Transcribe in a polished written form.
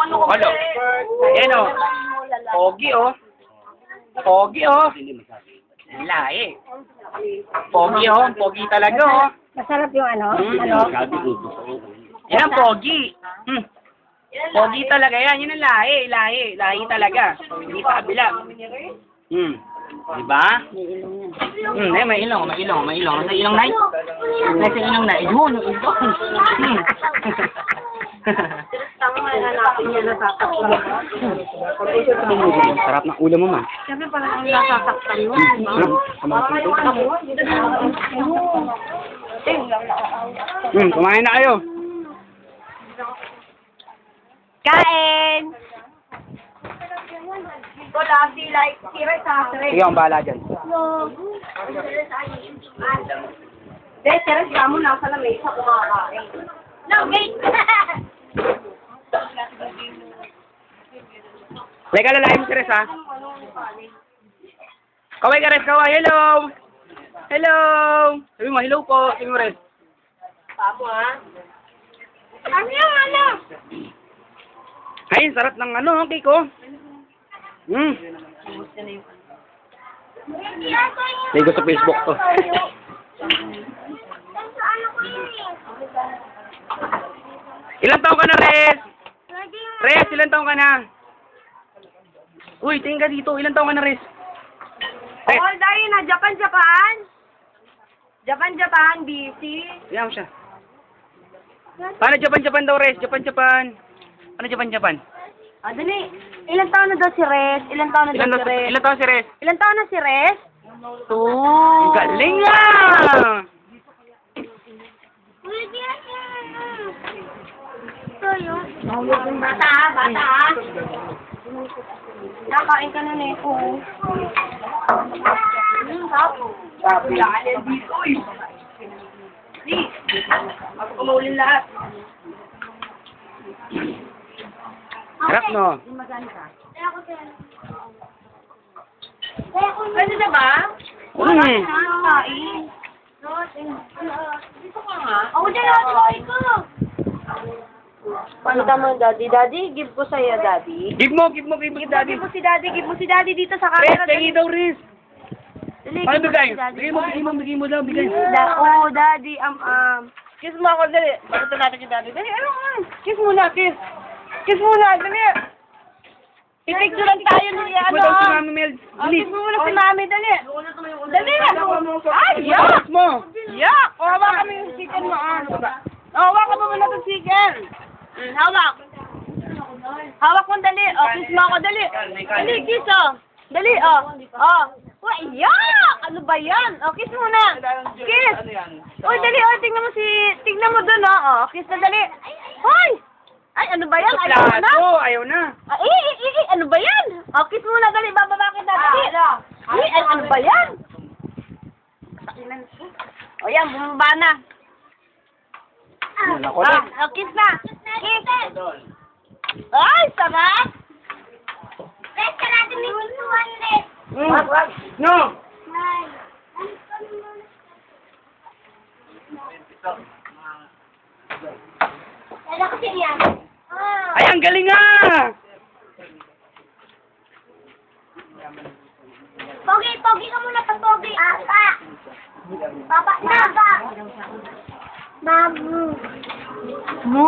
Hello. Ayan o. Pogi o. Pogi o. Lahi. Pogi o. Pogi talaga o. Masarap yung ano? Ano? Yan ang pogi. Pogi talaga yan. Yan ang lahi. Lahi. Lahi talaga. Hindi pa kabila. Diba? May ilong. May ilong. May ilong. Nasa ilong na yun. Nasa ilong na yun. Tama nga hanapin niya nasasaktan. Sarap ng ulo mo, ma. Siyempre parang ang nasasaktan mo. Kumain na kayo. Kain! Ito lang, di like, kira sa akin. Sige, ang bahala dyan. No. Dahil, Teres, ka mo nasa lamig sa kumakain. No, wait! Leka, lalahin mo si Res, ha? Kaway ka, Res, kaway. Hello! Hello! Sabi mo, hello po. Sabi mo, Res. Papo, ha? Ano yung ano? Ay, sarap ng ano, cake, oh. Ligo sa Facebook to. Ilang taon ka na, Res? Res, ilang taon ka na? Uy, tingin ka dito. Ilang taon ka na, Res? Res. Oh, dahil na, Japan. Japan, busy. Ayan mo siya. Paano Japan daw, Res? Japan. Ano Japan? Ah, dali. Ilang taon na daw si Res? Ilang taon na daw si Res? Ilang taon si Res? Ilang taon na si Res? 2. Galing ah! Bata. Nakain ka na nito. Sabi. Ako kumulin lahat. Harap, no? Pwede na ba? Mm. Kain. Dito ka nga. Ako dyan ako ko. Pakita mo, Daddy. Daddy, give ko sa'yo, Daddy. Give mo kay Daddy. Give mo si Daddy dito sa Res, camera. tingin daw, Res. Dali, Ano give mo bigay? si Daddy. Bigay mo daw, bigay. Oh, Daddy, kiss mo ako, dali. Bakit natin si Daddy? Dali, ano ka? Kiss muna, kiss. Kiss muna, dali. Pipicturean tayo ni, Kiss mo daw si Mami Mel. Dali. Kiss mo muna si Mami, dali. Dali. Ay, yak. Kiss mo. Yak. O, hawakan mo yung chicken mo, hawakan mo muna yung chicken. Hawak. Hawak mo, dali. O, kiss mo ako, dali. Dali, kiss, Dali, Uy, yak! Ano ba yan? O, kiss muna. Kiss. Uy, dali, tingnan mo dun, kiss na, dali. Hoy! Ay, ano ba yan? Ayaw na. Ano ba yan? O, kiss muna, dali. Bababa kita, dali. Ano ba yan? O, yan, bumaba na. Kiss na. Kiss. Ay, sarap. Rest ka natin may gustuhan, Rest. Wag. No. Wala kasi yan. Ay, ang galing nga. Pogi ka muna pag pogi. Papa na ba? Babu. Mo,